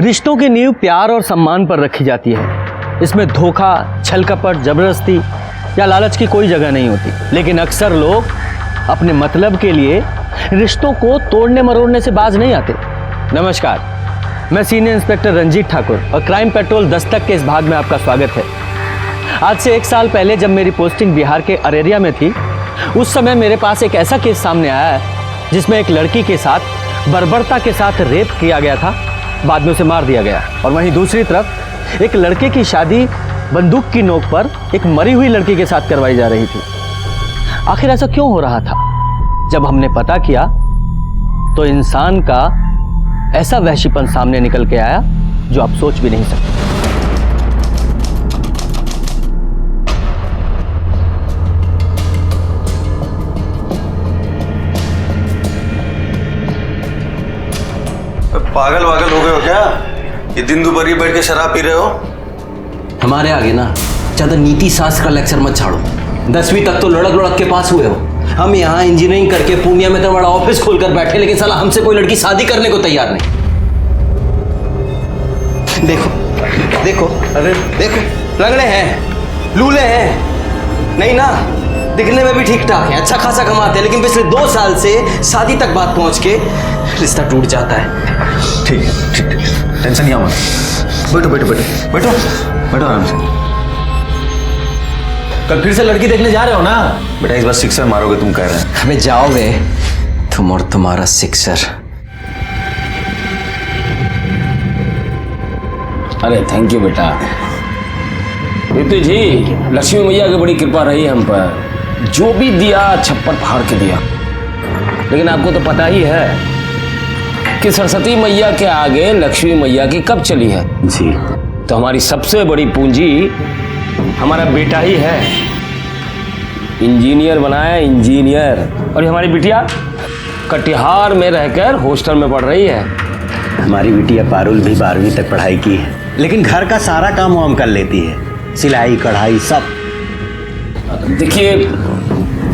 रिश्तों की नींव प्यार और सम्मान पर रखी जाती है। इसमें धोखा, छल कपट, जबरदस्ती या लालच की कोई जगह नहीं होती। लेकिन अक्सर लोग अपने मतलब के लिए रिश्तों को तोड़ने मरोड़ने से बाज नहीं आते। नमस्कार, मैं सीनियर इंस्पेक्टर रंजीत ठाकुर और क्राइम पेट्रोल दस्तक के इस भाग में आपका स्वागत है। आज से 1 साल पहले जब मेरी पोस्टिंग बिहार के अरेरिया में थी, उस समय मेरे पास एक ऐसा केस सामने आया है जिसमें एक लड़की के साथ बर्बरता के साथ रेप किया गया था, बाद में उसे मार दिया गया। और वहीं दूसरी तरफ एक लड़के की शादी बंदूक की नोक पर एक मरी हुई लड़की के साथ करवाई जा रही थी। आखिर ऐसा क्यों हो रहा था? जब हमने पता किया तो इंसान का ऐसा वहशीपन सामने निकल के आया जो आप सोच भी नहीं सकते। पागल वागल हो गए हो क्या? ये दिन दोपहर बैठ के शराब पी रहे हो? हमारे आगे ना ज्यादा नीति शास्त्र का लेक्चर मत छाड़ो। 10वीं तक तो लड़क लड़क के पास हुए हो। हम यहाँ इंजीनियरिंग करके पूर्णिया में तो बड़ा ऑफिस खोलकर बैठे, लेकिन साला हमसे कोई लड़की शादी करने को तैयार नहीं। देखो देखो, अरे देखो, लंगड़े हैं, लूले हैं, नहीं ना, दिखने में भी ठीक ठाक है, अच्छा खासा कमाते हैं, लेकिन पिछले 2 साल से शादी तक बात पहुंच के रिश्ता टूट जाता है। ठीक है, ठीक है, टेंशन नहीं मत। बैठो बैठो बैठो बैठो बैठो आराम से। कल फिर से लड़की देखने जा रहे हो ना? बेटा इस बार सिक्सर मारोगे तुम कह रहे हैं। हमें जाओगे तुम और तुम्हारा सिक्सर। अरे थैंक यू बेटा। ऋतु जी, लक्ष्मी मैया की बड़ी कृपा रही हम पर, जो भी दिया छप्पर फाड़ के दिया। लेकिन आपको तो पता ही है कि सरस्वती मैया के आगे लक्ष्मी मैया की कब चली है जी। तो हमारी सबसे बड़ी पूंजी हमारा बेटा ही है। इंजीनियर बनाया, इंजीनियर। और ये हमारी बिटिया कटिहार में रहकर हॉस्टल में पढ़ रही है। हमारी बिटिया पारुल भी 12वीं तक पढ़ाई की है, लेकिन घर का सारा काम वो हम कर लेती है, सिलाई कढ़ाई सब। देखिए,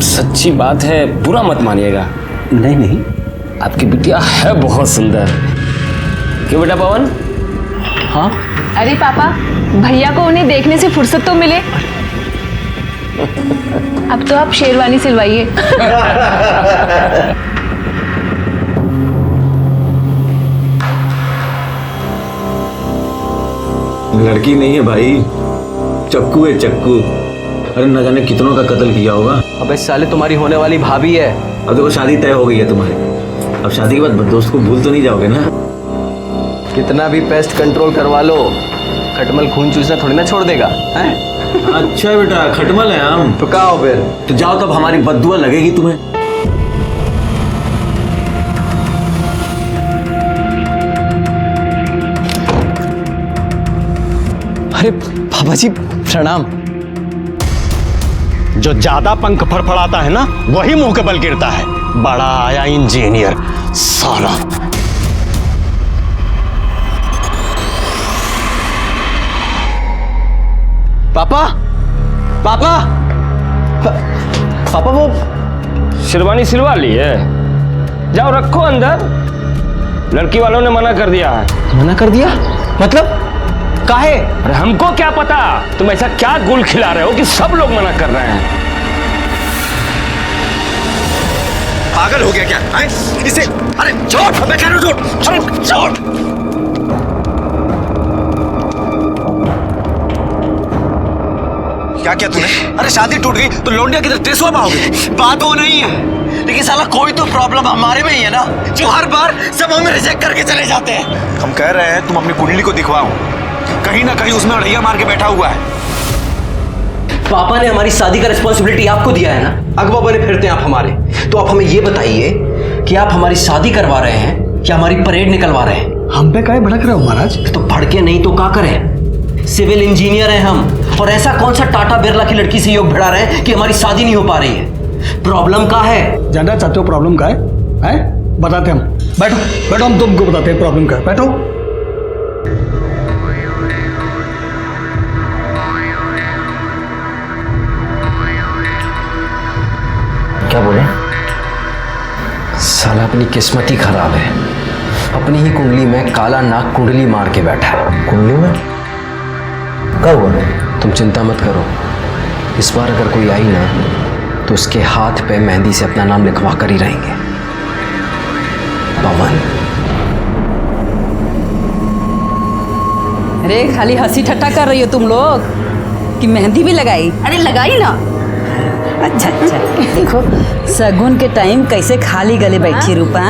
सच्ची बात है, बुरा मत मानिएगा। नहीं नहीं, आपकी बिटिया है बहुत सुंदर। क्यों बेटा पवन? हाँ? अरे पापा, भैया को उन्हें देखने से फुर्सत तो मिले। अब तो आप शेरवानी सिलवाइए। लड़की नहीं है भाई, चक्कू है चक्कू। अरे न जाने कितनों का कत्ल किया होगा। अबे साले, तुम्हारी होने वाली भाभी है। अब देखो शादी तय हो गई है तुम्हारी। अब शादी के बाद दोस्त को भूल तो नहीं जाओगे ना? कितना भी पेस्ट कंट्रोल करवा लो, खटमल खून चूसना थोड़ी ना छोड़ देगा हैं? अच्छा बेटा, खटमल है हम। तो क्या हो फिर? तो जाओ, तब हमारी बद्दुआ लगेगी तुम्हें। अरे बाबा जी प्रणाम। जो ज्यादा पंख फड़फड़ाता है ना, वही मुंह के बल गिरता है। बड़ा आया इंजीनियर साला। पापा, पापा, पापा वो शेरवानी सिलवा ली है? जाओ रखो अंदर। लड़की वालों ने मना कर दिया है। मना कर दिया? मतलब काहे? अरे हमको क्या पता, तुम ऐसा क्या गुल खिला रहे हो कि सब लोग मना कर रहे हैं। पागल हो गया क्या? इसे अरे छोड़, मैं कह रहा हूं छोड़, छोड़। क्या किया तूने? अरे शादी टूट गई तो लौंडिया किधर टेसुआ पाओगे? बात वो नहीं है, लेकिन साला कोई तो प्रॉब्लम हमारे में ही है ना, जो हर बार सब हमें रिजेक्ट करके चले जाते हैं। हम कह रहे हैं तुम अपनी कुंडली को दिखवाओ, कहीं ना कहीं उसमें अड़ैया मार के बैठा हुआ है। पापा ने हमारी शादी का रिस्पॉन्सिबिलिटी आपको दिया है ना, अगवा बने फिरते हैं आप हमारे। तो आप हमें ये बताइए कि आप हमारी शादी करवा रहे हैं या हमारी परेड निकलवा रहे हैं? हम पे काहे भड़क रहे हो महाराज? तो भड़के नहीं तो क्या करें? सिविल इंजीनियर हैं हम, और ऐसा कौन सा टाटा बिरला की लड़की से योग भिड़ा रहे हैं कि हमारी शादी नहीं हो पा रही है? प्रॉब्लम क्या है? जानना चाहते हो प्रॉब्लम का है? बताते हम। बैठो बैठो, हम तुमको बताते हैं प्रॉब्लम का है। बैठो। क्या बोले? साला अपनी किस्मत ही खराब है। अपनी ही कुंडली में काला नाग कुंडली मार के बैठा है। कुंडली में कब हुआ? तुम चिंता मत करो, इस बार अगर कोई आई ना तो उसके हाथ पे मेहंदी से अपना नाम लिखवा कर ही रहेंगे। पवन। अरे खाली हंसी ठट्टा कर रही हो तुम लोग कि मेहंदी भी लगाई? अरे लगाई ना। अच्छा अच्छा, देखो सगुन के टाइम कैसे खाली गले बैठी रूपा।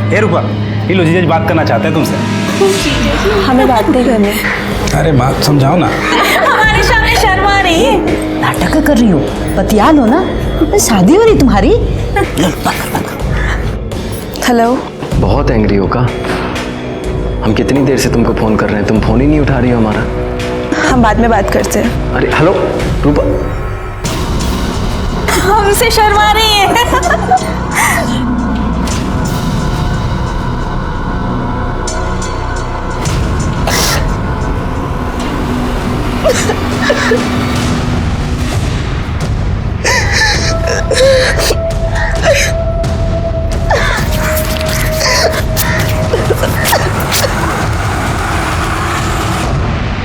ए रूपा, ये लो जीजा जी बात करना चाहते हैं तुमसे। हमें बात नहीं करनी। अरे माँ समझाओ ना। हमारे सामने शर्मा रही है, नाटक कर रही हो, बतिया लो ना, शादी हो रही तुम्हारी। हेलो। बहुत एंग्री हो का? हम कितनी देर से तुमको फोन कर रहे हैं, तुम फोन ही नहीं उठा रही हो हमारा। हम बाद में बात करते हैं। अरे हेलो रूपा। हमसे शर्मा रही है।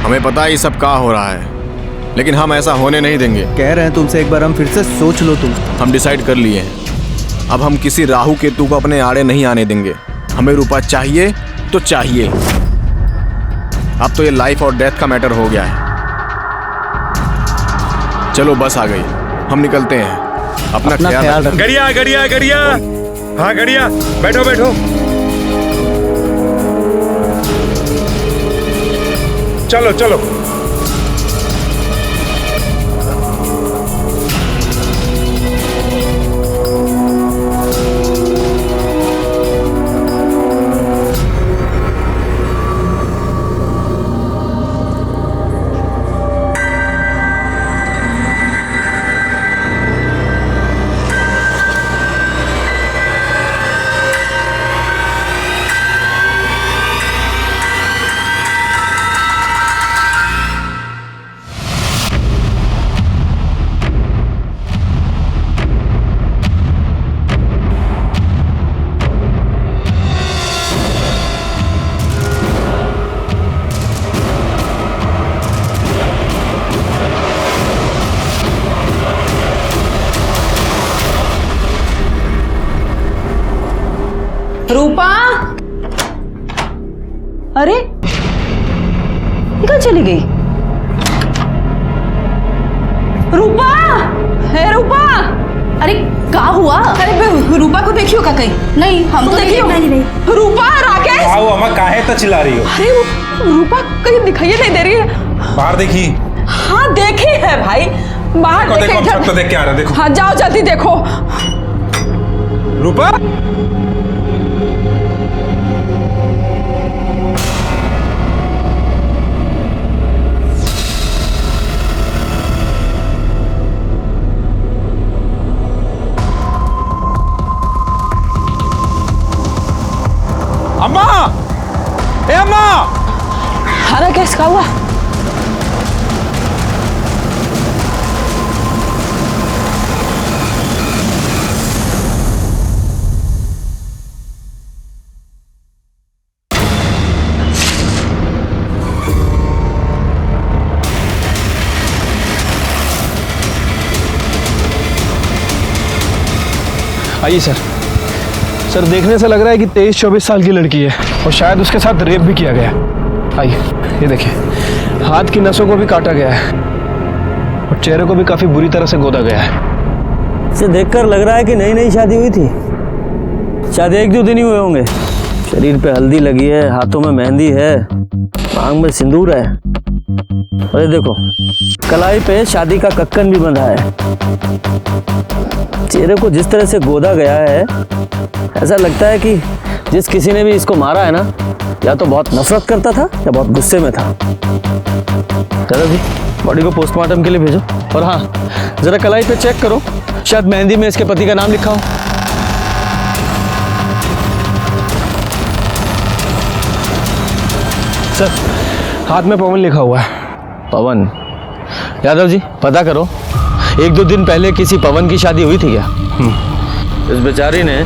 हमें पता है ये सब क्या हो रहा है, लेकिन हम ऐसा होने नहीं देंगे। कह रहे हैं तुमसे एक बार हम फिर से सोच लो तुम। हम डिसाइड कर लिए हैं, अब हम किसी राहु केतु को अपने आड़े नहीं आने देंगे। हमें रूपा चाहिए तो चाहिए। अब तो ये लाइफ और डेथ का मैटर हो गया है। चलो बस आ गई, हम निकलते हैं। अपना ख्याल रखो। गरिया गरिया गरिया, हाँ गरिया, बैठो बैठो। चलो चलो। रूपा, अरे कहाँ चली गई? रूपा, हे रूपा। अरे क्या हुआ? अरे रूपा को देखियो का कहीं? नहीं, हम तो देखियो नहीं। रूपा, राकेश। आओ अम्मा, काहे तो चिल्ला रही हो? अरे रूपा कहीं दिखाई नहीं दे रही है। बाहर देखी? हाँ देखी है भाई, बाहर देखो, हम सब तो देख के आ रहे हैं, देखो। हाँ जाओ जल्दी देखो। रूपा, अम्मा, ए अम्मा। हाँ राकेश, क्या हुआ? आइए सर, देखने से लग रहा है कि 23-24 साल की लड़की है और शायद उसके साथ रेप भी किया गया। आइए, ये देखिए, हाथ की नसों को भी काटा गया है और चेहरे को भी काफी बुरी तरह से गोदा गया है। इसे देखकर लग रहा है कि नई नई शादी हुई थी, शायद 1-2 दिन ही हुए होंगे। शरीर पे हल्दी लगी है, हाथों में मेहंदी है, मांग में सिंदूर है, और ये देखो कलाई पे शादी का कक्कन भी बंधा है। चेहरे को जिस तरह से गोदा गया है, ऐसा लगता है कि जिस किसी ने भी इसको मारा है ना, या तो बहुत नफरत करता था या बहुत गुस्से में था। दादा जी, बॉडी को पोस्टमार्टम के लिए भेजो। और हाँ, जरा कलाई पे चेक करो, शायद मेहंदी में इसके पति का नाम लिखा हो। सर, हाथ में पवन लिखा हुआ है। पवन? यादव जी, पता करो, 1-2 दिन पहले किसी पवन की शादी हुई थी क्या? इस बेचारी ने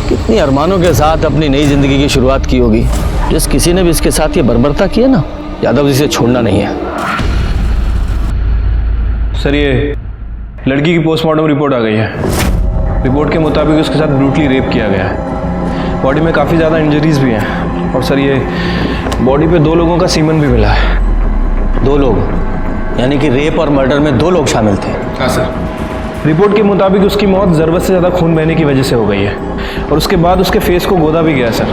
कितनी अरमानों के साथ अपनी नई जिंदगी की शुरुआत की होगी। जिस किसी ने भी इसके साथ ये बर्बरता की है ना, यादव जी से छोड़ना नहीं है। सर ये लड़की की पोस्टमार्टम रिपोर्ट आ गई है। रिपोर्ट के मुताबिक उसके साथ ब्रूटली रेप किया गया है। बॉडी में काफ़ी ज़्यादा इंजरीज भी हैं और सर ये बॉडी पे 2 लोगों का सीमन भी मिला है। 2 लोग? यानी कि रेप और मर्डर में 2 लोग शामिल थे? हाँ सर। रिपोर्ट के मुताबिक उसकी मौत ज़रूरत से ज़्यादा खून बहने की वजह से हो गई है और उसके बाद उसके फेस को गोदा भी गया सर।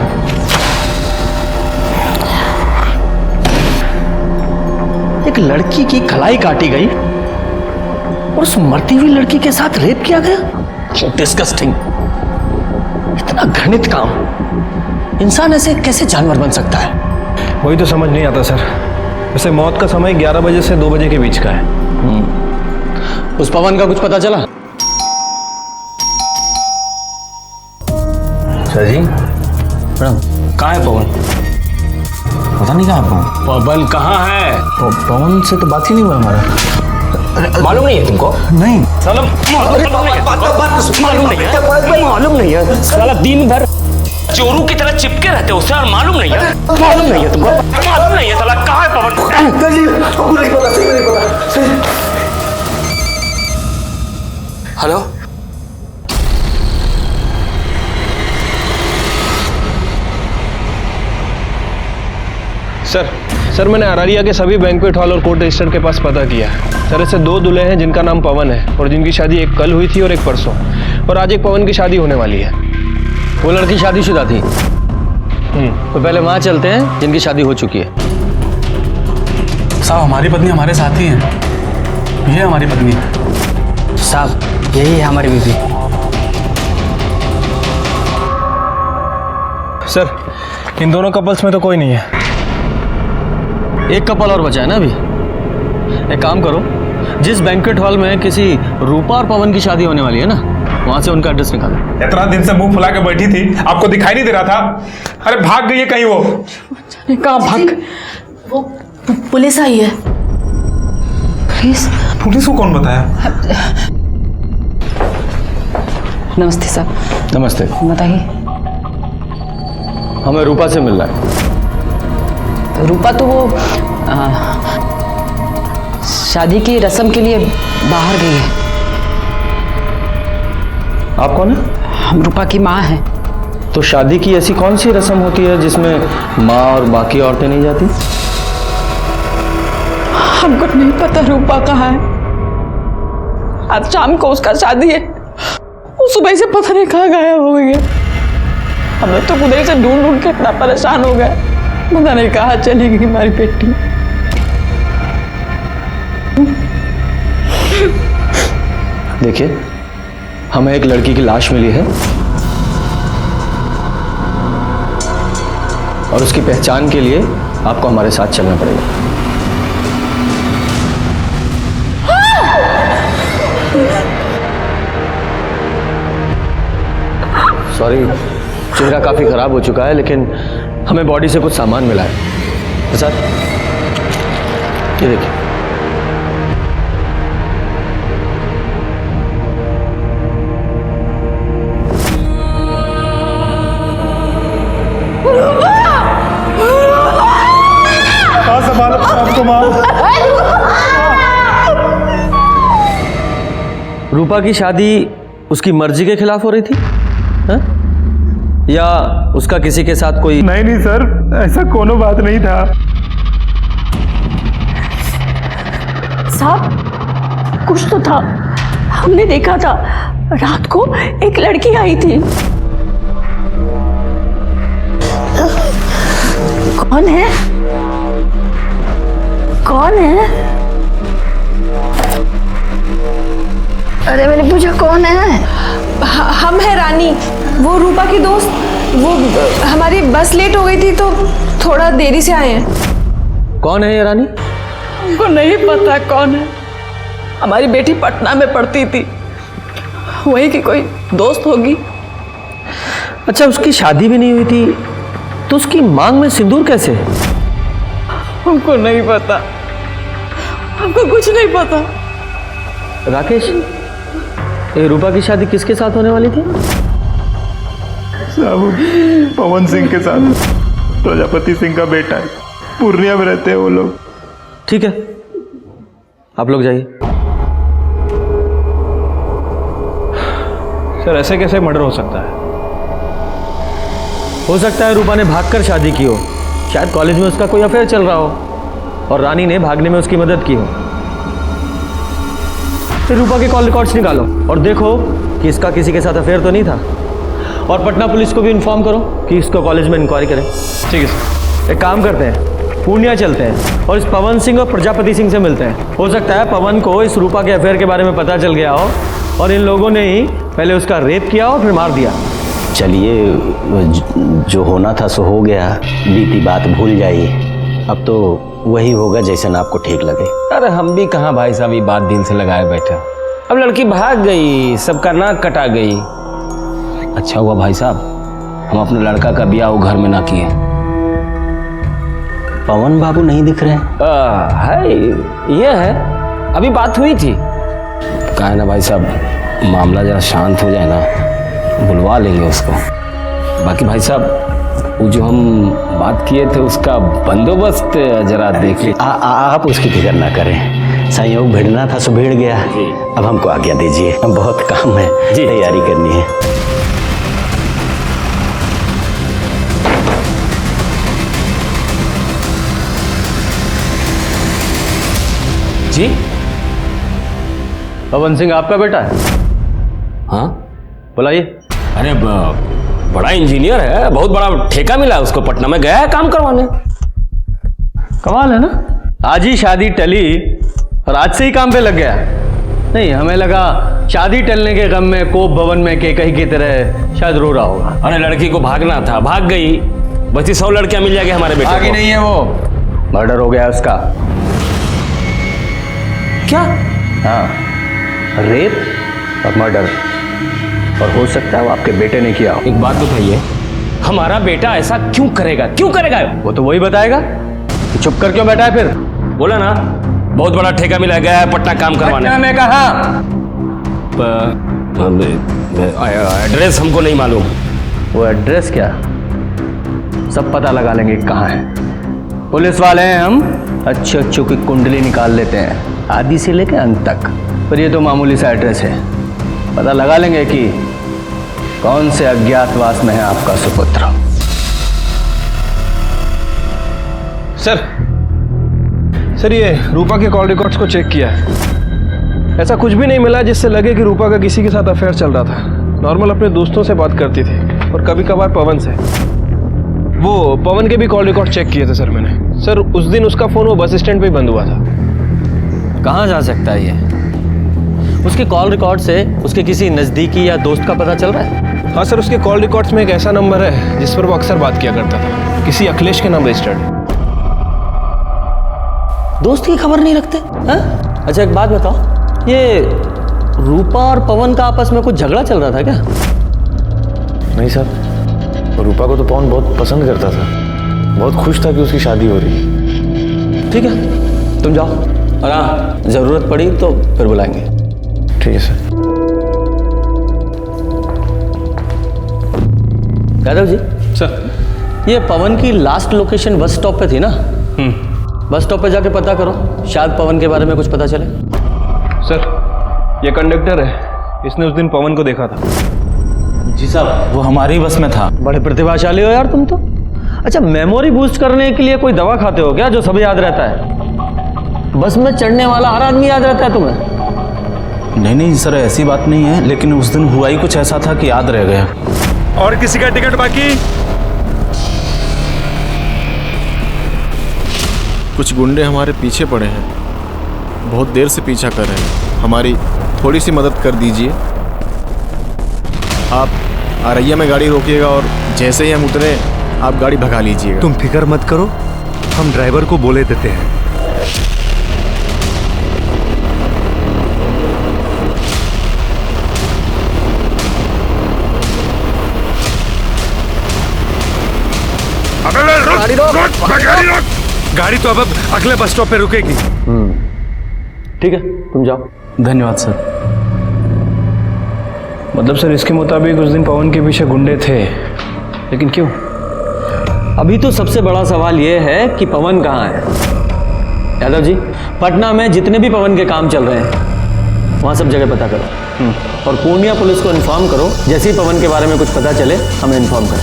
एक लड़की की कलाई काटी गई और उस मरती हुई लड़की के साथ रेप किया गया। डिस्गस्टिंग। इतना घृणित काम। इंसान ऐसे कैसे जानवर बन सकता है? वही तो समझ नहीं आता सर। वैसे मौत का समय 11 बजे से 2 बजे के बीच का है। उस पवन का कुछ पता चला? सर जी मैडम, कहाँ है पवन? पता नहीं कहाँ पवन। पवन कहाँ है? पवन से तो बात ही नहीं हुआ हमारा। मालूम नहीं है तुमको? नहीं। साला मालूम नहीं है। साला दिन भर चोरू की तरह चिपके रहते हो उससे और मालूम नहीं है? मालूम नहीं है तुमको? मालूम नहीं है साला कहाँ है पवन? हेलो सर मैंने अरारिया के सभी बैंक्वेट हॉल और कोर्ट रजिस्टर के पास पता किया। सर ऐसे 2 दूल्हे हैं जिनका नाम पवन है और जिनकी शादी एक कल हुई थी और एक परसों, और आज एक पवन की शादी होने वाली है। वो लड़की शादीशुदा थी? तो पहले वहां चलते हैं जिनकी शादी हो चुकी है। साहब हमारी पत्नी हमारे साथ ही है, ये हमारी पत्नी है। साहब यही है हमारी बीवी। सर इन दोनों कपल्स में तो कोई नहीं है। एक कपल और बचा है ना अभी। एक काम करो, जिस बैंक्वेट हॉल में किसी रूपा और पवन की शादी होने वाली है ना, वहां से उनका एड्रेस निकालो। इतना दिन से मुंह फुला के बैठी थी, आपको दिखाई नहीं दे रहा था? अरे भाग गई है कहीं वो। कहाँ भाग? वो पुलिस आई है। पुलिस को कौन बताया? नमस्ते साहब। नमस्ते। बताइए। हमें रूपा से मिलना है। तो रूपा तो वो शादी की रस्म के लिए बाहर गई है। आप कौन है? हम रूपा की माँ हैं। तो शादी की ऐसी कौन सी रस्म होती है जिसमें माँ और बाकी औरतें नहीं जाती? हमको नहीं पता रूपा कहाँ है। आज शाम को उसका शादी है। वो सुबह से पता नहीं कहाँ गायब हो गई है। हम लोग तो उधर से ढूंढ ढूंढ के इतना परेशान हो गए, पता नहीं कहाँ चली गई हमारी बेटी। देखिए, हमें एक लड़की की लाश मिली है और उसकी पहचान के लिए आपको हमारे साथ चलना पड़ेगा। सॉरी, चेहरा काफी खराब हो चुका है, लेकिन हमें बॉडी से कुछ सामान मिला है। प्रसाद, ये देखिए। रूपा की शादी उसकी मर्जी के खिलाफ हो रही थी हा? या उसका किसी के साथ कोई? नहीं सर, ऐसा कोनो बात नहीं था। साहब कुछ तो था, हमने देखा था। रात को एक लड़की आई थी। कौन है? कौन है? अरे मैंने पूछा कौन है? हम है रानी, वो रूपा की दोस्त। वो हमारी बस लेट हो गई थी तो थोड़ा देरी से आए हैं। कौन है ये रानी? हमको नहीं पता कौन है। हमारी बेटी पटना में पढ़ती थी, वही की कोई दोस्त होगी। अच्छा, उसकी शादी भी नहीं हुई थी तो उसकी मांग में सिंदूर कैसे? हमको नहीं पता, हमको कुछ नहीं पता। राकेश, ये रूपा की शादी किसके साथ होने वाली थी? साहब पवन सिंह के साथ प्रजापति सिंह का बेटा है, पूर्णिया में रहते हैं वो लोग। ठीक है, आप लोग जाइए। सर ऐसे कैसे मर्डर हो सकता है? हो सकता है रूपा ने भागकर शादी की हो, शायद कॉलेज में उसका कोई अफेयर चल रहा हो और रानी ने भागने में उसकी मदद की हो। फिर रूपा के कॉल रिकॉर्ड्स निकालो और देखो कि इसका किसी के साथ अफेयर तो नहीं था, और पटना पुलिस को भी इन्फॉर्म करो कि इसको कॉलेज में इंक्वायरी करें। ठीक है सर। एक काम करते हैं, पूर्णिया चलते हैं और इस पवन सिंह और प्रजापति सिंह से मिलते हैं। हो सकता है पवन को इस रूपा के अफेयर के बारे में पता चल गया हो और इन लोगों ने ही पहले उसका रेप किया और फिर मार दिया। चलिए, जो होना था सो हो गया, बीती बात भूल जाइए। अब तो वही होगा जैसा आपको ठीक लगे। अरे हम भी कहाँ भाई साहब ये बात दिल से लगाए बैठे। अब लड़की भाग गई, सबका नाक कटा गई। अच्छा हुआ भाई साहब हम अपने लड़का का ब्याह वो घर में ना किए। पवन बाबू नहीं दिख रहे है, ये है, अभी बात हुई थी। कहा है ना भाई साहब, मामला जरा शांत हो जाए ना, बुलवा लेंगे उसको। बाकी भाई साहब वो जो हम बात किए थे उसका बंदोबस्त जरा देख लीजिए। आप उसकी फिक्र ना करें, संयोग भिड़ना था सो भिड़ गया। अब हमको आज्ञा दीजिए, बहुत काम है, तैयारी करनी है। जी पवन सिंह आपका बेटा है? हाँ बुलाइए। अरे बड़ा इंजीनियर है, बहुत बड़ा ठेका मिला है उसको, पटना में गया है काम करवाने। कमाल है ना, आज ही शादी टली और आज से ही काम पे लग गया। नहीं, हमें लगा शादी टलने के गम में कोप भवन में केकई की तरह शायद रो रहा होगा। अरे लड़की को भागना था, भाग गई, बची 100 लड़कियां मिल जाएगी हमारे बेटे को। आगे नहीं है वो, मर्डर हो गया उसका। क्या? हाँ, रेप और मर्डर, और हो सकता है वो आपके बेटे ने किया हो। एक बात बताइए, हमारा बेटा ऐसा क्यों करेगा? क्यों करेगा? वो तो वही बताएगा। चुप कर क्यों बैठा है फिर? बोला ना, बहुत बड़ा ठेका मिला गया है पटना काम करवाने। पटना में कहा? एड्रेस हमको नहीं मालूम। वो एड्रेस क्या, सब पता लगा लेंगे कहाँ है। पुलिस वाले हैं हम, अच्छे अच्छों की कुंडली निकाल लेते हैं, आदि से लेकर अंत तक। पर ये तो मामूली सा एड्रेस है, पता लगा लेंगे कि कौन से अज्ञातवास में है आपका सुपुत्र। सर ये रूपा के कॉल रिकॉर्ड्स को चेक किया है, ऐसा कुछ भी नहीं मिला जिससे लगे कि रूपा का किसी के साथ अफेयर चल रहा था। नॉर्मल अपने दोस्तों से बात करती थी और कभी कभार पवन से। वो पवन के भी कॉल रिकॉर्ड चेक किए थे सर मैंने। सर उस दिन उसका फोन वो बस स्टैंड पे ही बंद हुआ था। कहाँ जा सकता है ये? उसके कॉल रिकॉर्ड से उसके किसी नजदीकी या दोस्त का पता चल रहा है? हाँ सर, उसके कॉल रिकॉर्ड्स में एक ऐसा नंबर है जिस पर वो अक्सर बात किया करता था, किसी अखिलेश के नाम रजिस्टर्ड है। दोस्त की खबर नहीं रखते हैं? अच्छा एक बात बताओ, ये रूपा और पवन का आपस में कुछ झगड़ा चल रहा था क्या? नहीं सर, रूपा को तो पवन बहुत पसंद करता था, बहुत खुश था कि उसकी शादी हो रही है। ठीक है, तुम जाओ, और हाँ जरूरत पड़ी तो फिर बुलाएंगे। ठीक है सर। यादव जी सर, ये पवन की लास्ट लोकेशन बस स्टॉप पे थी ना? बस स्टॉप पे जाके पता करो, शायद पवन के बारे में कुछ पता चले। सर ये कंडक्टर है, इसने उस दिन पवन को देखा था। जी साहब, वो हमारी बस में था। बड़े प्रतिभाशाली हो यार तुम तो। अच्छा, मेमोरी बूस्ट करने के लिए कोई दवा खाते हो क्या जो सब याद रहता है? बस में चढ़ने वाला हर आदमी याद रहता है तुम्हें? नहीं सर, ऐसी बात नहीं है, लेकिन उस दिन हुआ ही कुछ ऐसा था कि याद रह गया। और किसी का टिकट बाकी? कुछ गुंडे हमारे पीछे पड़े हैं, बहुत देर से पीछा कर रहे हैं, हमारी थोड़ी सी मदद कर दीजिए। आप आरैया में गाड़ी रोकिएगा और जैसे ही हम उतरे आप गाड़ी भगा लीजिएगा। तुम फिक्र मत करो, हम ड्राइवर को बोले देते हैं। गाड़ी तो अब अगले बस स्टॉप पे रुकेगी। ठीक है, तुम जाओ। धन्यवाद सर। मतलब सर इसके मुताबिक उस दिन पवन के पीछे गुंडे थे, लेकिन क्यों? अभी तो सबसे बड़ा सवाल यह है कि पवन कहाँ है। यादव जी, पटना में जितने भी पवन के काम चल रहे हैं वहाँ सब जगह पता करो और पूर्णिया पुलिस को इन्फॉर्म करो। जैसे ही पवन के बारे में कुछ पता चले हमें इन्फॉर्म करें।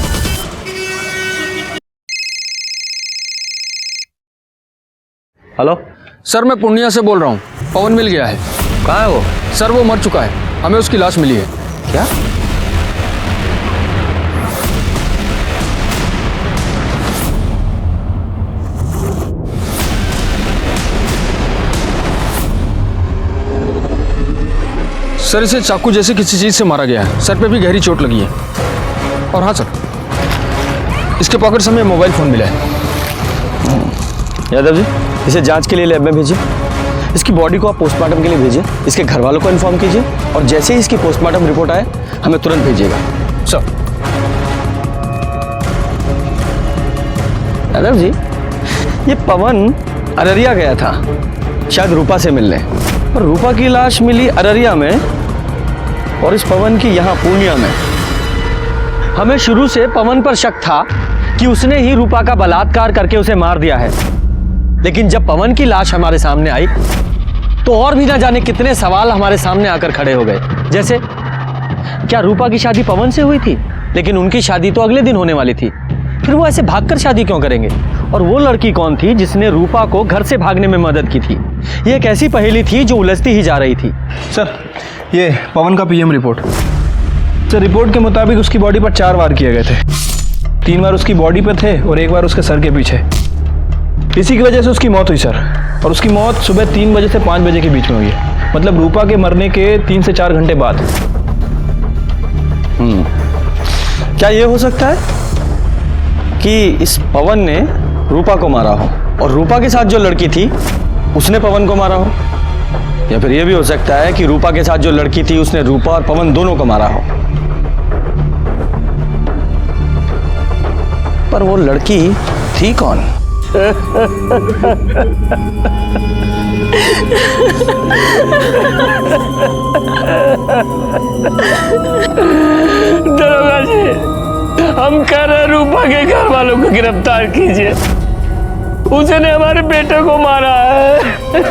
हेलो सर, मैं पूर्णिया से बोल रहा हूँ। पवन मिल गया है। कहाँ है वो? सर वो मर चुका है, हमें उसकी लाश मिली है। क्या? सर इसे चाकू जैसे किसी चीज से मारा गया है, सर पे भी गहरी चोट लगी है। और हाँ सर, इसके पॉकेट से हमें मोबाइल फोन मिला है। यादव जी, इसे जांच के लिए लैब में भेजिए। इसकी बॉडी को आप पोस्टमार्टम के लिए भेजिए। इसके घर वालों को इन्फॉर्म कीजिए और जैसे ही इसकी पोस्टमार्टम रिपोर्ट आए हमें तुरंत भेजिएगा। सर। यादव जी, ये पवन अररिया गया था शायद रूपा से मिलने, और रूपा की लाश मिली अररिया में और इस पवन की यहाँ पूर्णिया में। हमें शुरू से पवन पर शक था कि उसने ही रूपा का बलात्कार करके उसे मार दिया है, लेकिन जब पवन की लाश हमारे सामने आई तो और भी ना जाने कितने सवाल हमारे सामने आकर खड़े हो गए। जैसे, क्या रूपा की शादी पवन से हुई थी? लेकिन उनकी शादी तो अगले दिन होने वाली थी, फिर वो ऐसे भागकर शादी क्यों करेंगे? और वो लड़की कौन थी जिसने रूपा को घर से भागने में मदद की थी? ये एक ऐसी पहेली थी जो उलझती ही जा रही थी। सर ये पवन का पीएम रिपोर्ट। सर रिपोर्ट के मुताबिक उसकी बॉडी पर 4 वार किए गए थे। 3 बार उसकी बॉडी पे थे और 1 बार उसके सर के पीछे। इसी की वजह से उसकी मौत हुई सर, और उसकी मौत सुबह 3 बजे से 5 बजे के बीच में हुई है, मतलब रूपा के मरने के 3 से 4 घंटे बाद। क्या ये हो सकता है कि इस पवन ने रूपा को मारा हो और रूपा के साथ जो लड़की थी उसने पवन को मारा हो? या फिर यह भी हो सकता है कि रूपा के साथ जो लड़की थी उसने रूपा और पवन दोनों को मारा हो? पर वो लड़की थी कौन? दरोगा जी, हम कह रहे रूपा के घर वालों को गिरफ्तार कीजिए, उसने हमारे बेटे को मारा है।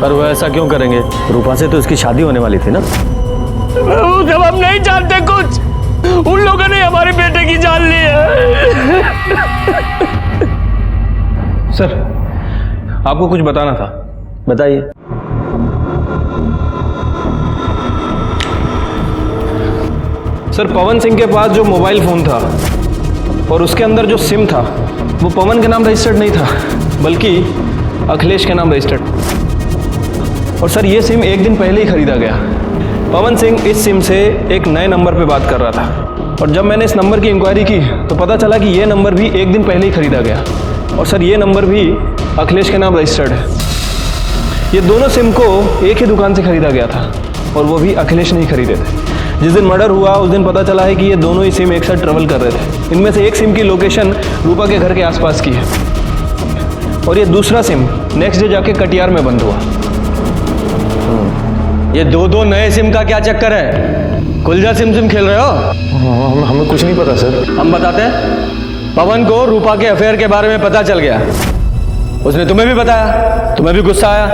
पर वो ऐसा क्यों करेंगे? रूपा से तो इसकी शादी होने वाली थी ना। वो जब हम नहीं जानते कुछ, उन लोगों ने हमारे बेटे की जान ली है। सर आपको कुछ बताना था। बताइए। सर पवन सिंह के पास जो मोबाइल फोन था और उसके अंदर जो सिम था वो पवन के नाम रजिस्टर्ड नहीं था, बल्कि अखिलेश के नाम रजिस्टर्ड। और सर ये सिम 1 दिन पहले ही खरीदा गया। पवन सिंह इस सिम से एक नए नंबर पे बात कर रहा था, और जब मैंने इस नंबर की इंक्वायरी की तो पता चला कि ये नंबर भी 1 दिन पहले ही खरीदा गया, और सर ये नंबर भी अखिलेश के नाम रजिस्टर्ड है। ये दोनों सिम को एक ही दुकान से खरीदा गया था, और वो भी अखिलेश नहीं खरीदे थे। जिस दिन मर्डर हुआ उस दिन पता चला है कि ये दोनों ही सिम एक साथ ट्रेवल कर रहे थे। इनमें से एक सिम की लोकेशन रूपा के घर के आसपास की है, और ये दूसरा सिम नेक्स्ट डे जाके कटिहार में बंद हुआ। ये 2 नए सिम का क्या चक्कर है? कुलजा सिम खेल रहे हो? हमें कुछ नहीं पता सर। हम बताते हैं। पवन को रूपा के अफेयर के बारे में पता चल गया, उसने तुम्हें भी बताया, तुम्हें भी गुस्सा आया,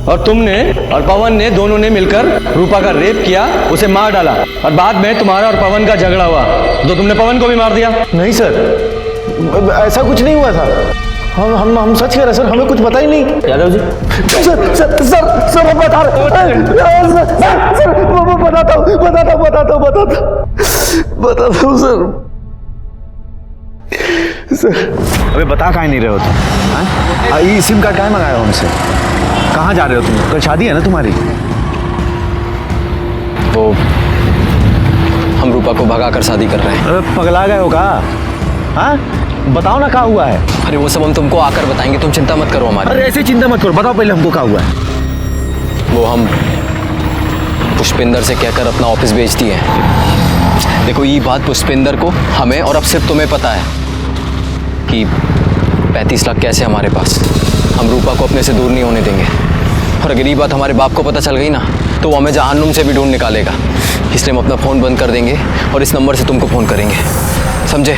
और तुमने और पवन ने दोनों ने मिलकर रूपा का रेप किया, उसे मार डाला, और बाद में तुम्हारा और पवन का झगड़ा हुआ तो तुमने पवन को भी मार दिया। नहीं सर, ऐसा कुछ नहीं हुआ था। हम सच कह रहे सर, हमें कुछ पता ही नहीं। यादव जी, सर वो बता रहे, बताता हूँ सर। अबे बता काहे नहीं रहे हो तुम? ये सिम कार्ड काहे मंगाया हो हमसे? कहाँ जा रहे हो तुम? कल शादी है ना तुम्हारी? वो हम रूपा को भगा कर शादी कर रहे हैं। अबे पगला गए हो का? हाँ बताओ ना क्या हुआ है? अरे वो सब हम तुमको आकर बताएंगे, तुम चिंता मत करो हमारी। अरे ऐसे चिंता मत करो, बताओ पहले हमको क्या हुआ है। वो हम पुष्पिंदर से कहकर अपना ऑफिस बेच दिए हैं। देखो ये बात पुष्पिंदर को, हमें और अब सिर्फ तुम्हें पता है कि 35 लाख कैसे हमारे पास। हम रूपा को अपने से दूर नहीं होने देंगे, और अगर ये बात हमारे बाप को पता चल गई ना तो वो हमें जहन्नुम से भी ढूंढ निकालेगा। इसलिए हम अपना फ़ोन बंद कर देंगे और इस नंबर से तुमको फ़ोन करेंगे, समझे?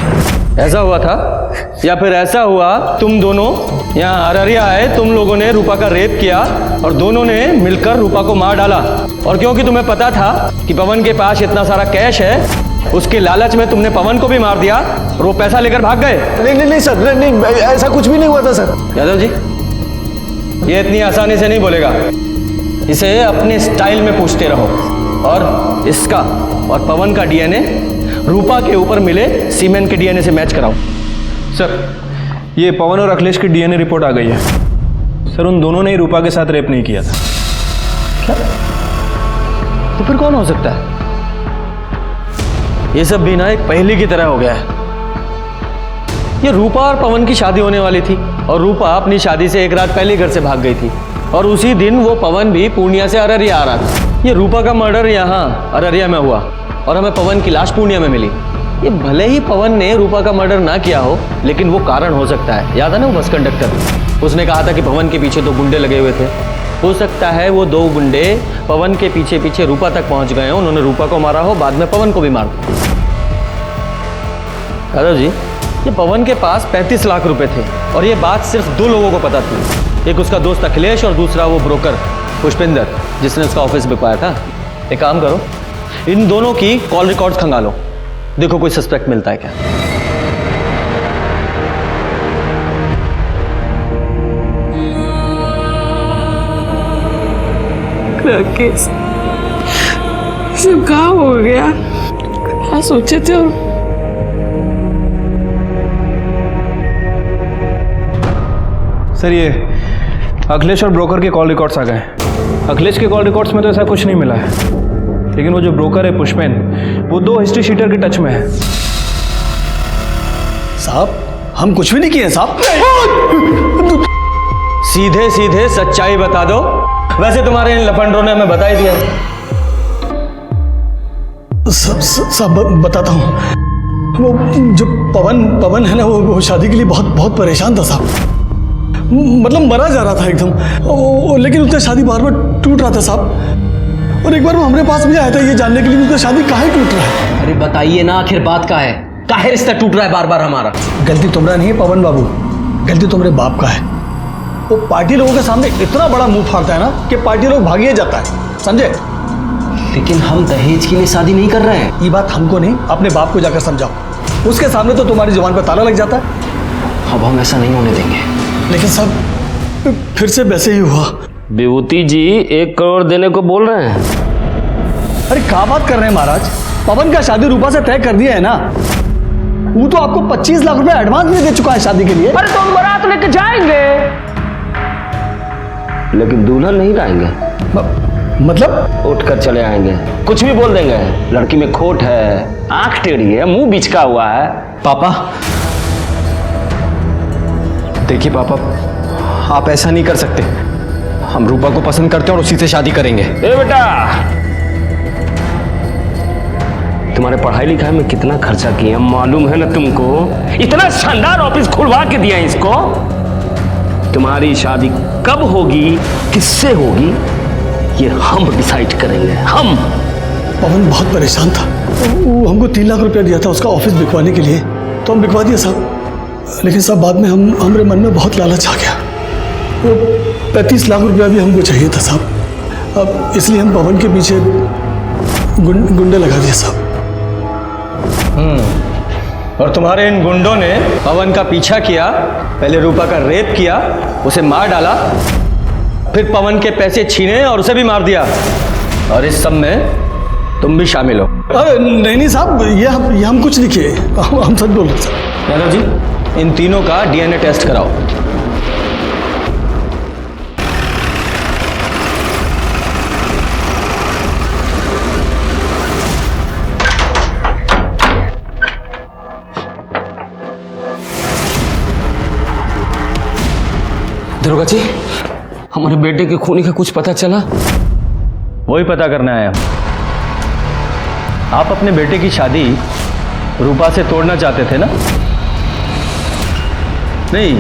ऐसा हुआ था या फिर ऐसा हुआ तुम दोनों यहाँ अररिया आए, तुम लोगों ने रूपा का रेप किया और दोनों ने मिलकर रूपा को मार डाला, और क्योंकि तुम्हें पता था कि पवन के पास इतना सारा कैश है, उसके लालच में तुमने पवन को भी मार दिया और वो पैसा लेकर भाग गए। नहीं सर, नहीं ऐसा कुछ भी नहीं हुआ था सर। यादव जी, ये इतनी आसानी से नहीं बोलेगा, इसे अपने स्टाइल में पूछते रहो और इसका और पवन का डीएनए रूपा के ऊपर मिले सीमेंट के डीएनए से मैच कराओ। सर, ये पवन और अखिलेश की डीएनए रिपोर्ट आ गई है। सर, उन दोनों ने ही रूपा के साथ रेप नहीं किया था। क्या? तो फिर कौन हो सकता है? ये सब भी ना एक पहेली की तरह हो गया है। ये रूपा और पवन की शादी होने वाली थी और रूपा अपनी शादी से एक रात पहले घर से भाग गई थी, और उसी दिन वो पवन भी पूर्णिया से अररिया आ रहा था। ये रूपा का मर्डर यहाँ अररिया में हुआ और हमें पवन की लाश पूर्णिया में मिली। ये भले ही पवन ने रूपा का मर्डर ना किया हो, लेकिन वो कारण हो सकता है। याद है ना वो बस कंडक्टर, उसने कहा था कि पवन के पीछे 2 गुंडे लगे हुए थे। हो सकता है वो 2 गुंडे पवन के पीछे पीछे रूपा तक पहुंच गए हो, उन्होंने रूपा को मारा हो, बाद में पवन को भी मार दिया। यादव जी, ये पवन के पास 35 लाख रुपए थे और ये बात सिर्फ 2 लोगों को पता थी, एक उसका दोस्त अखिलेश और दूसरा वो ब्रोकर पुष्पिंदर जिसने उसका ऑफिस बिकवाया था। एक काम करो, इन दोनों की कॉल रिकॉर्ड्स खंगालो, देखो कोई सस्पेक्ट मिलता है क्या। राकेश, सब कहाँ हो गया? क्या सोचे थे? और सर, ये अखिलेश और ब्रोकर के कॉल रिकॉर्ड्स आ गए। अखिलेश के कॉल रिकॉर्ड्स में तो ऐसा कुछ नहीं मिला है, लेकिन वो जो ब्रोकर है पुष्पेन, वो 2 हिस्ट्री शीटर के टच में है। साहब, हम कुछ भी नहीं किए साहब। सीधे सीधे सच्चाई बता दो। वैसे तुम्हारे इन लफंडरों ने हमें बता ही दिया। सब बताता हूँ। वो जो पवन है ना, वो शादी के लिए बहुत परेशान था साहब। मतलब मरा जा रहा था एकदम, लेकिन उसका शादी बार बार टूट रहा था साहब। और एक बार वो हमारे पास भी आया था ये जानने के लिए उसका शादी काहे टूट रहा है। अरे बताइए ना, आखिर बात का है, काहे रिश्ता टूट रहा है बार बार हमारा? गलती तुम्हारा नहीं है पवन बाबू, गलती तुम्हारे बाप का है। वो पार्टी लोगों के सामने इतना बड़ा मुंह फाड़ता है ना कि पार्टी लोग भागिए जाता है, समझे? लेकिन हम दहेज के लिए शादी नहीं कर रहे हैं। ये बात हमको नहीं, अपने बाप को जाकर समझाओ। उसके सामने तो तुम्हारी जुबान पर ताला लग जाता है। अब हम ऐसा नहीं होने देंगे। लेकिन सब फिर से वैसे ही हुआ। विभूति जी 1 करोड़ देने को बोल रहे हैं। अरे क्या बात कर रहे हैं महाराज, पवन का शादी रूपा से तय कर दिया है ना। वो तो आपको 25 लाख रुपए एडवांस भी दे चुका है शादी के लिए। अरे तो हम बारात लेके जाएंगे, लेकिन दुल्हन नहीं लाएंगे। मतलब उठ कर चले आएंगे, कुछ भी बोल देंगे। लड़की में खोट है, आंख टेढ़ी है, मुंह बिचका हुआ है। पापा देखिए, पापा आप ऐसा नहीं कर सकते। हम रूपा को पसंद करते हैं और उसी से शादी करेंगे। ए बेटा, तुम्हारे पढ़ाई लिखाई में कितना खर्चा किया मालूम है ना तुमको? इतना शानदार ऑफिस खुलवा के दिया इसको। तुम्हारी शादी कब होगी, किससे होगी, ये हम डिसाइड करेंगे। हम। पवन बहुत परेशान था, वो हमको 3 लाख रुपया दिया था उसका ऑफिस बिकवाने के लिए, तो हम बिकवा दिया साहब। लेकिन साहब बाद में हमारे मन में बहुत लालच आ गया। वो 35 लाख रुपया भी हमको चाहिए था साहब। अब इसलिए हम पवन के पीछे गुंडे लगा दिए साहब। और तुम्हारे इन गुंडों ने पवन का पीछा किया, पहले रूपा का रेप किया, उसे मार डाला, फिर पवन के पैसे छीने और उसे भी मार दिया। और इस सब में तुम भी शामिल हो। अरे नहीं साहब, ये हम कुछ नहीं किए, हम सच बोल रहे साहब। यादव जी, इन तीनों का डीएनए टेस्ट कराओ। दरोगा जी, हमारे बेटे के खूनी का कुछ पता चला? वही पता करना है। आप अपने बेटे की शादी रूपा से तोड़ना चाहते थे ना? नहीं,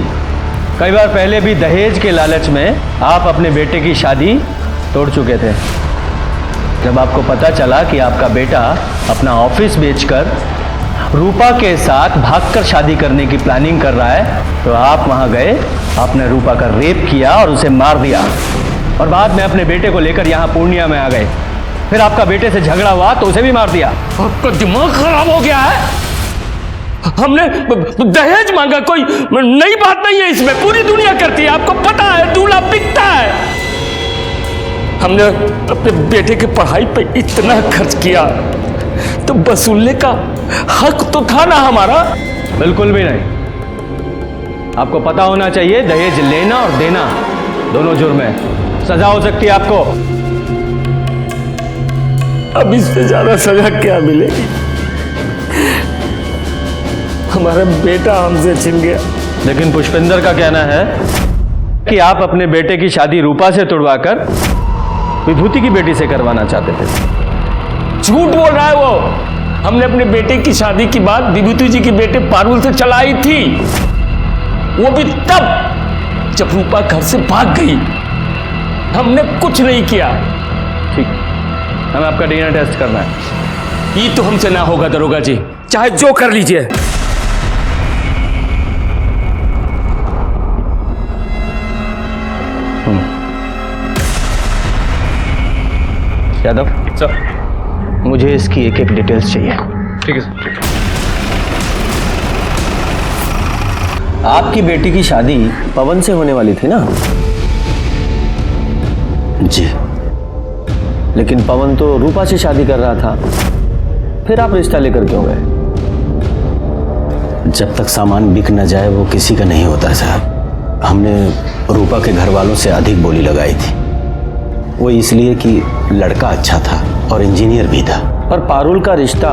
कई बार पहले भी दहेज के लालच में आप अपने बेटे की शादी तोड़ चुके थे। जब आपको पता चला कि आपका बेटा अपना ऑफिस बेचकर रूपा के साथ भागकर शादी करने की प्लानिंग कर रहा है, तो आप वहां गए, आपने रूपा का रेप किया और उसे मार दिया, और बाद में अपने बेटे को लेकर यहाँ पूर्णिया में आ गए। फिर आपका बेटे से झगड़ा हुआ तो उसे भी मार दिया। आपका दिमाग खराब हो गया है। हमने दहेज मांगा, कोई नई बात नहीं है इसमें, पूरी दुनिया करती है, आपको पता है, दूल्हा बिकता है। हमने अपने बेटे की पढ़ाई पे इतना खर्च किया तो वसूलने का हक तो था ना हमारा। बिल्कुल भी नहीं। आपको पता होना चाहिए दहेज लेना और देना दोनों जुर्म है, सजा हो सकती है आपको। अब इससे ज्यादा सजा क्या मिलेगी? हमारा बेटा हमसे छिन गया। लेकिन पुष्पेंद्र का कहना है कि आप अपने बेटे की शादी रूपा से तुड़वाकर विभूति की बेटी से करवाना चाहते थे। झूठ बोल रहा है वो। हमने अपने बेटे की शादी की बात विभूति जी के बेटे पारुल से चलाई थी, वो भी तब जब रूपा घर से भाग गई। हमने कुछ नहीं किया। ठीक, हमें आपका डीएनए टेस्ट करना है। ये तो हमसे ना होगा दरोगा जी, चाहे जो कर लीजिए। यादव सर, मुझे इसकी एक एक डिटेल्स चाहिए। ठीक है सर। आपकी बेटी की शादी पवन से होने वाली थी ना? जी। लेकिन पवन तो रूपा से शादी कर रहा था, फिर आप रिश्ता लेकर क्यों गए? जब तक सामान बिक न जाए वो किसी का नहीं होता साहब। हमने रूपा के घर वालों से अधिक बोली लगाई थी, वो इसलिए कि लड़का अच्छा था और इंजीनियर भी था। पर पारुल का रिश्ता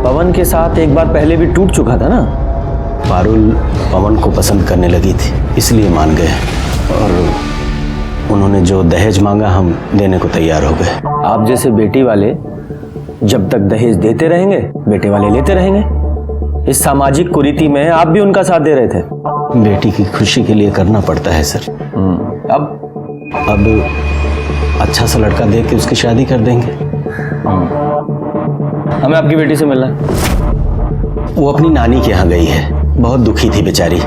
पवन के साथ एक बार पहले भी टूट चुका था ना? पारुल पवन को पसंद करने लगी थी, इसलिए मान गए, और उन्होंने जो दहेज मांगा हम देने को तैयार हो गए। आप जैसे बेटी वाले जब तक दहेज देते रहेंगे, बेटे वाले लेते रहेंगे। इस सामाजिक कुरीति में आप भी उनका साथ दे रहे थे। बेटी की खुशी के लिए करना पड़ता है सर। अब अच्छा सा लड़का देख के उसकी शादी कर देंगे। हमें आपकी बेटी से मिलना है। वो अपनी नानी के यहाँ गई है, बहुत दुखी थी बेचारी,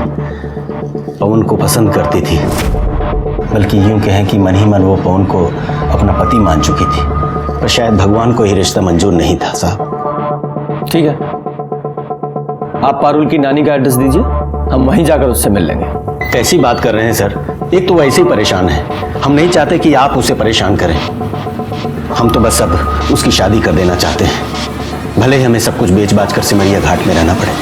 पवन को पसंद करती थी, बल्कि यूं कहें कि मन ही मन वो पवन को अपना पति मान चुकी थी, पर शायद भगवान को ये रिश्ता मंजूर नहीं था साहब। ठीक है, आप पारुल की नानी का एड्रेस दीजिए, हम वहीं जाकर उससे मिल लेंगे। कैसी बात कर रहे हैं सर, एक तो वैसे ही परेशान है, हम नहीं चाहते कि आप उसे परेशान करें। हम तो बस अब उसकी शादी कर देना चाहते हैं, भले ही हमें सब कुछ बेच बाच कर सिमरिया घाट में रहना पड़े।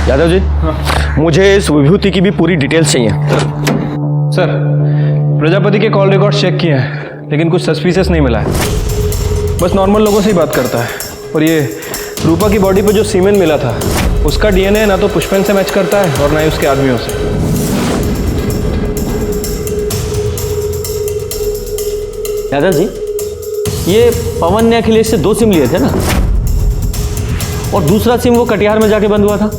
यादव जी, मुझे इस विभूति की भी पूरी डिटेल्स चाहिए। सर, प्रजापति के कॉल रिकॉर्ड चेक किए हैं, लेकिन कुछ सस्पिशियस नहीं मिला है। बस नॉर्मल लोगों से ही बात करता है। और ये रूपा की बॉडी पर जो सीमेन मिला था, उसका डीएनए ना तो पुष्पेन से मैच करता है और ना ही उसके आदमियों से। यादव जी, ये पवन ने अखिलेश से 2 सिम लिए थे ना, और दूसरा सिम वो कटिहार में जाके बंद हुआ था।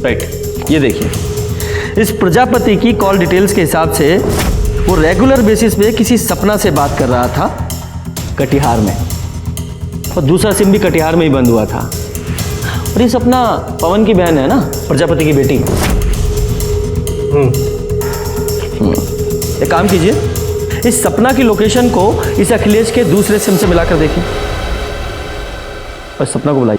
राइट, ये देखिए, इस प्रजापति की कॉल डिटेल्स के हिसाब से वो रेगुलर बेसिस पे किसी सपना से बात कर रहा था कटिहार में, और दूसरा सिम भी कटिहार में ही बंद हुआ था। और ये सपना पवन की बहन है ना, प्रजापति की बेटी। एक काम कीजिए, इस सपना की लोकेशन को इस अखिलेश के दूसरे सिम से मिलाकर देखिए, और सपना को बुलाइए।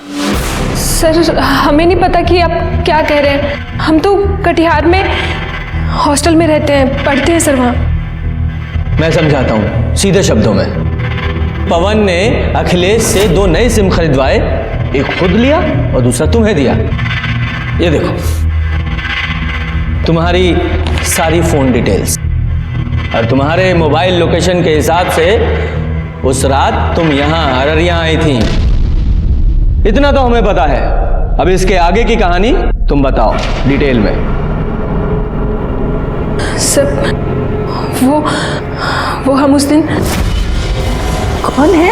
सर, हमें नहीं पता कि आप क्या कह रहे हैं। हम तो कटिहार में हॉस्टल में रहते हैं, पढ़ते हैं सर वहाँ। मैं समझाता हूँ सीधे शब्दों में। पवन ने अखिलेश से 2 नए सिम खरीदवाए, एक खुद लिया और दूसरा तुम्हें दिया। ये देखो, तुम्हारी सारी फोन डिटेल्स और तुम्हारे मोबाइल लोकेशन के हिसाब से उस रात तुम यहाँ अररिया आई थी। इतना तो हमें पता है, अब इसके आगे की कहानी तुम बताओ डिटेल में। सर, वो हम उस दिन। कौन है?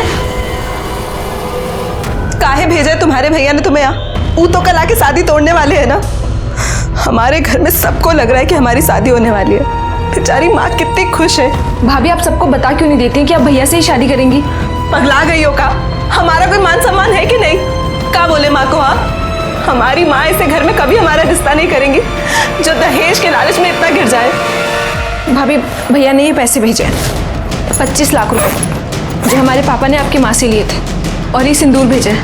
काहे भेजा है तुम्हारे भैया ने तुम्हें यहाँ? वो तो कल आके शादी तोड़ने वाले हैं ना। हमारे घर में सबको लग रहा है कि हमारी शादी होने वाली है, बेचारी माँ कितनी खुश है। भाभी आप सबको बता क्यों नहीं देती कि आप भैया से ही शादी करेंगी? पगला गई हो का? हमारा कोई मान सम्मान है कि नहीं? क्या बोले माँ को? हाँ, हमारी माँ ऐसे घर में कभी हमारा रिश्ता नहीं करेंगी जो दहेज के लालच में इतना गिर जाए। भाभी भैया ने ये पैसे भेजे हैं 25 लाख रुपए जो हमारे पापा ने आपकी माँ से लिए थे, और ये सिंदूर भेजा है।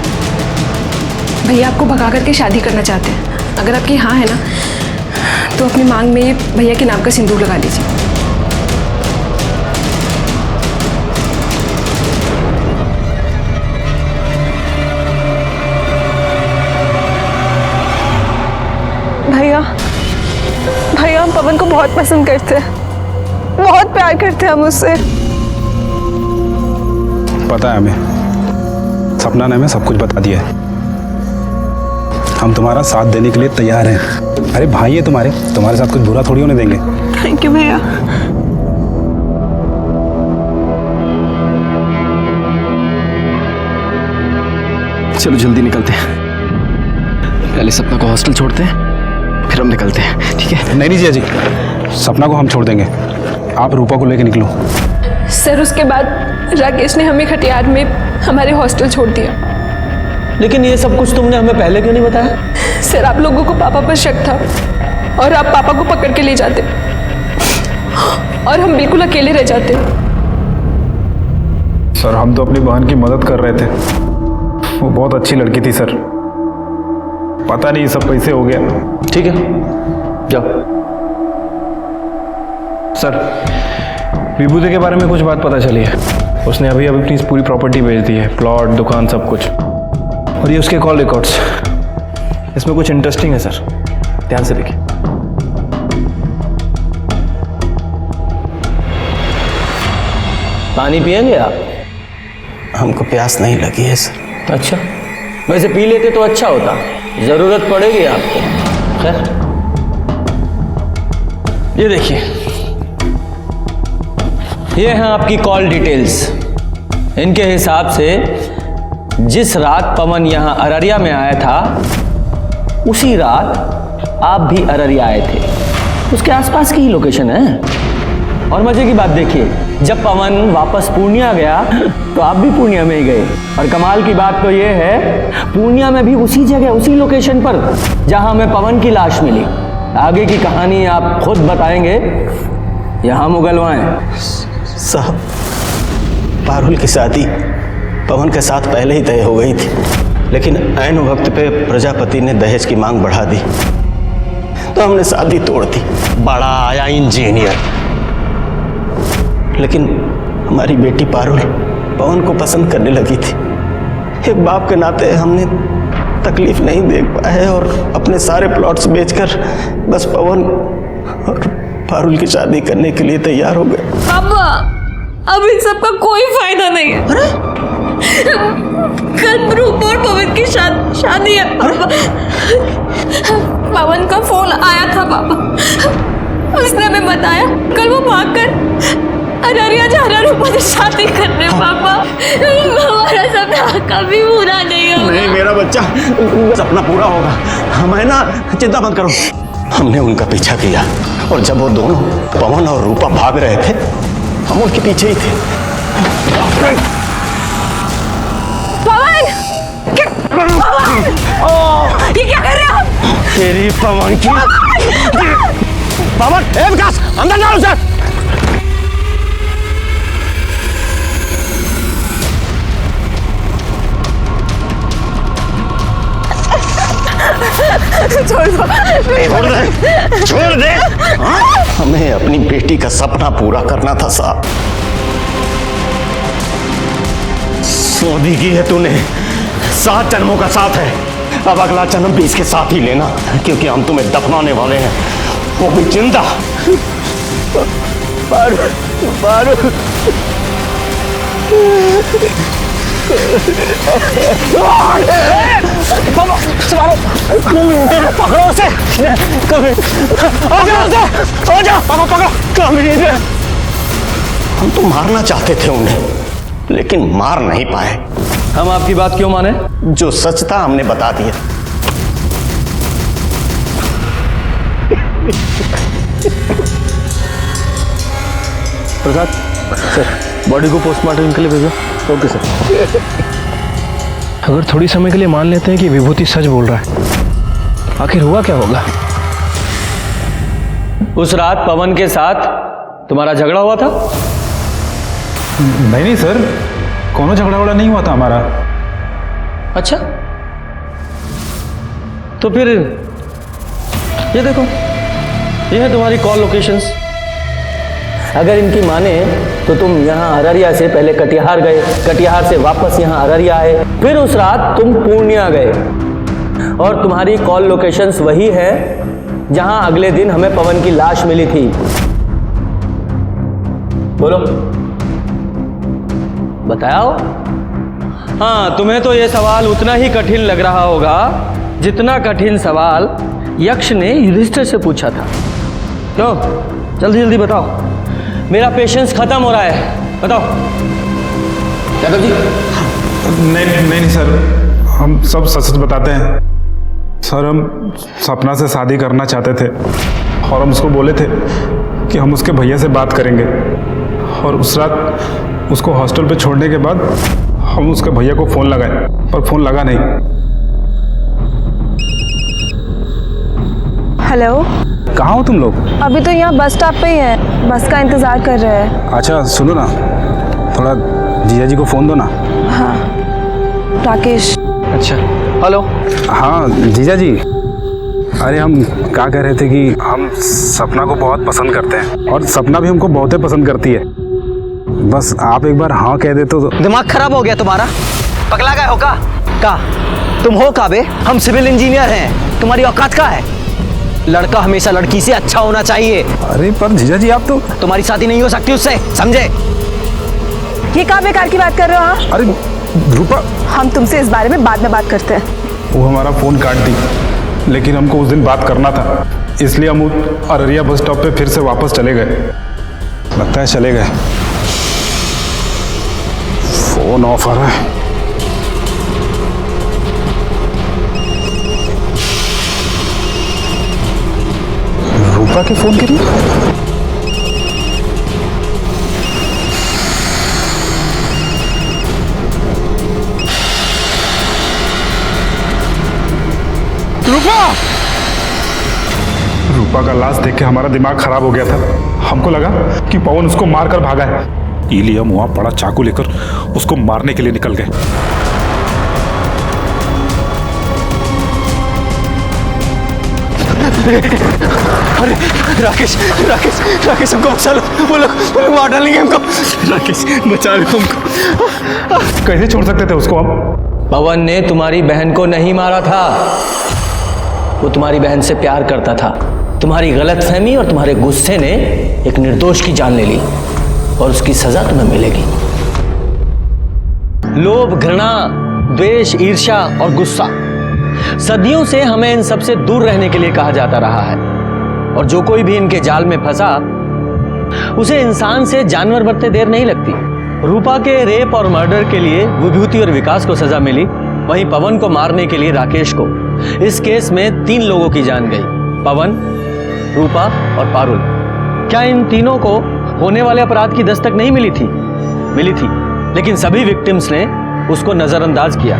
भैया आपको भगा करके शादी करना चाहते हैं। अगर आपकी हाँ है ना तो अपनी मांग में ये भैया के नाम का सिंदूर लगा लीजिए। भैया भैया हम पवन को बहुत पसंद करते हैं, बहुत प्यार करते हैं हम उससे। पता है हमें, सपना ने हमें सब कुछ बता दिया है। हम तुम्हारा साथ देने के लिए तैयार हैं। अरे भाई है तुम्हारे साथ कुछ बुरा थोड़ी होने देंगे। थैंक यू भैया। चलो जल्दी निकलते हैं, पहले सपना को हॉस्टल छोड़ते हैं, फिर हम निकलते हैं, ठीक है? नहीं जिया जी, सपना को हम छोड़ देंगे, आप रूपा को लेके निकलो। सर उसके बाद राकेश ने हमें खटियार में हमारे हॉस्टल छोड़ दिया। लेकिन ये सब कुछ तुमने हमें पहले क्यों नहीं बताया? सर आप लोगों को पापा पर शक था और आप पापा को पकड़ के ले जाते और हम बिल्कुल अकेले रह जाते। सर हम तो अपनी बहन की मदद कर रहे थे, वो बहुत अच्छी लड़की थी सर, पता नहीं सब कैसे हो गया। ठीक है जाओ। सर विभूति के बारे में कुछ बात पता चली है, उसने अभी अपनी पूरी प्रॉपर्टी बेच दी है, प्लॉट दुकान सब कुछ, और ये उसके कॉल रिकॉर्ड्स। इसमें कुछ इंटरेस्टिंग है सर, ध्यान से देखिए। पानी पिएंगे आप? हमको प्यास नहीं लगी है सर। अच्छा, वैसे पी लेते तो अच्छा होता, जरूरत पड़ेगी आपको। खैर ये देखिए, ये हैं आपकी कॉल डिटेल्स। इनके हिसाब से जिस रात पवन यहां अररिया में आया था उसी रात आप भी अररिया आए थे, उसके आसपास की ही लोकेशन है। और मजे की बात देखिए, जब पवन वापस पूर्णिया गया तो आप भी पूर्णिया में ही गए। और कमाल की बात तो ये है, पूर्णिया में भी उसी जगह उसी लोकेशन पर जहां हमें पवन की लाश मिली। आगे की कहानी आप खुद बताएंगे, यहां मुगलवाएं। साहब पारुल की शादी पवन के साथ पहले ही तय हो गई थी, लेकिन ऐन वक्त पे प्रजापति ने दहेज की मांग बढ़ा दी तो हमने शादी तोड़ दी। बड़ा आया इंजीनियर, लेकिन हमारी बेटी पारुल पवन को पसंद करने लगी थी। एक बाप के नाते हमने तकलीफ नहीं देख पाए और अपने सारे प्लॉट्स बेचकर बस पवन और पारुल की शादी करने के लिए तैयार हो गए। पापा अब इन सब का कोई फायदा नहीं है। कल रूपा और पवन की शादी है पापा। पवन का फोन आया था पापा, उसने हमें बताया कल वो भागकर अररिया जा रहा रूपा से शादी करने। पापा हमारा सपना कभी पूरा नहीं होगा। नहीं मेरा बच्चा, सपना पूरा होगा, हमें ना चिंता मत करो। हमने उनका पीछा किया और जब वो दोनों पवन और रूपा भाग रहे थे हम उनके पीछे ही थे। पवन! ये क्या कर रहे हो आप? तेरी पवन की पवन, ए विकास अंदर जाओ सर। छोड़ दो, छोड़ दे, छोड़ दे। हमें अपनी बेटी का सपना पूरा करना था साहब। शादी की है तूने, 7 जन्मों का साथ है, अब अगला जन्म भी इसके साथ ही लेना, क्योंकि हम तुम्हें दफनाने वाले हैं, वो भी जिंदा। पारू, पारू। पकड़ो उसे, हम तो मारना चाहते थे उन्हें, लेकिन मार नहीं पाए। हम आपकी बात क्यों माने? जो सच था हमने बता दिया। प्रसाद सर, बॉडी को पोस्टमार्टम के लिए भेजो। Okay sir. अगर थोड़ी समय के लिए मान लेते हैं कि विभूति सच बोल रहा है, आखिर हुआ क्या होगा? उस रात पवन के साथ तुम्हारा झगड़ा हुआ था? नहीं सर, कोनो झगड़ा वगड़ा नहीं हुआ था हमारा। अच्छा, तो फिर ये देखो, ये है तुम्हारी कॉल लोकेशंस। अगर इनकी माने तो तुम यहाँ अररिया से पहले कटिहार गए, कटिहार से वापस यहाँ अररिया आए, फिर उस रात तुम पूर्णिया गए, और तुम्हारी कॉल लोकेशंस वही है जहां अगले दिन हमें पवन की लाश मिली थी। बोलो, बताओ। हाँ, तुम्हें तो यह सवाल उतना ही कठिन लग रहा होगा जितना कठिन सवाल यक्ष ने युधिष्ठिर से पूछा था। क्यों? जल्दी जल्दी बताओ, मेरा पेशेंस खत्म हो रहा है। बताओ। यादव जी। नहीं सर, हम सब सच सच बताते हैं सर। हम सपना से शादी करना चाहते थे और हम उसको बोले थे कि हम उसके भैया से बात करेंगे, और उस रात उसको हॉस्टल पे छोड़ने के बाद हम उसके भैया को फ़ोन लगाए, पर फ़ोन लगा नहीं। हेलो, कहाँ हो तुम लोग? अभी तो यहाँ बस स्टॉप पे ही है, बस का इंतजार कर रहे हैं। अच्छा सुनो ना, थोड़ा जीजा जी को फ़ोन दो ना। हाँ, राकेश। अच्छा, हेलो। हाँ जीजा जी, अरे हम क्या कह रहे थे कि हम सपना को बहुत पसंद करते हैं और सपना भी हमको बहुत पसंद करती है। बस आप एक बार हाँ कह देते तो। दिमाग खराब हो गया तुम्हारा? पगला गए हो का? तुम हो का बे? हम सिविल इंजीनियर हैं, तुम्हारी औकात का है? लड़का हमेशा लड़की से अच्छा होना चाहिए। अरे पर जीजा जी, आप तो। तुम्हारी शादी नहीं हो सकती उससे, समझे? ये क्या बेकार की बात कर रहे हो? हाँ, अरे रूपा, हम तुमसे इस बारे में बाद में बात करते हैं। वो हमारा फ़ोन काट दी, लेकिन हमको उस दिन बात करना था, इसलिए हम अररिया बस स्टॉप पे फिर से वापस चले गए। लगता है चले गए। फ़ोन ऑफ आ रहा है। रूपा के फ़ोन के लिए। रूपा का लाश देख के हमारा दिमाग खराब हो गया था। हमको लगा कि पवन उसको मारकर भागा है, इसलिए हम वहां बड़ा चाकू लेकर उसको मारने के लिए निकल गए। अरे राकेश हमको बचा लो, वो लोग मार डालेंगे हमको। राकेश बचा लो हमको। कैसे छोड़ सकते थे उसको हम? पवन ने तुम्हारी बहन को नहीं मारा था, वो तुम्हारी बहन से प्यार करता था। तुम्हारी गलतफहमी और तुम्हारे गुस्से ने एक निर्दोष की जान ले ली, और उसकी सजा तुम्हें मिलेगी। लोभ, घृणा, द्वेष, ईर्ष्या और गुस्सा सदियों से हमें इन सबसे दूर रहने के लिए कहा जाता रहा है, और जो कोई भी इनके जाल में फंसा उसे इंसान से जानवर बनते देर नहीं लगती। रूपा के रेप और मर्डर के लिए विभूति और विकास को सजा मिली, वहीं पवन को मारने के लिए राकेश को। इस केस में 3 लोगों की जान गई, पवन, रूपा और पारुल। क्या इन तीनों को होने वाले अपराध की दस्तक नहीं मिली थी? मिली थी, लेकिन सभी विक्टिम्स ने उसको नजरअंदाज किया।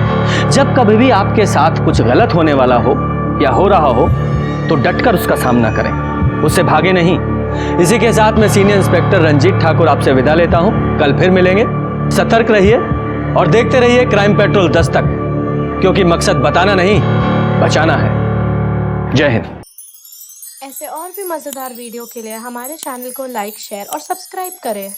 जब कभी भी आपके साथ कुछ गलत होने वाला हो या हो रहा हो तो डटकर उसका सामना करें, उससे भागे नहीं। इसी के साथ मैं सीनियर इंस्पेक्टर रंजीत ठाकुर आपसे विदा लेता हूं। कल फिर मिलेंगे। सतर्क रहिए और देखते रहिए क्राइम पेट्रोल दस्तक, क्योंकि मकसद बताना नहीं, बचाना है। जय हिंद। ऐसे और भी मजेदार वीडियो के लिए हमारे चैनल को लाइक, शेयर और सब्सक्राइब करें।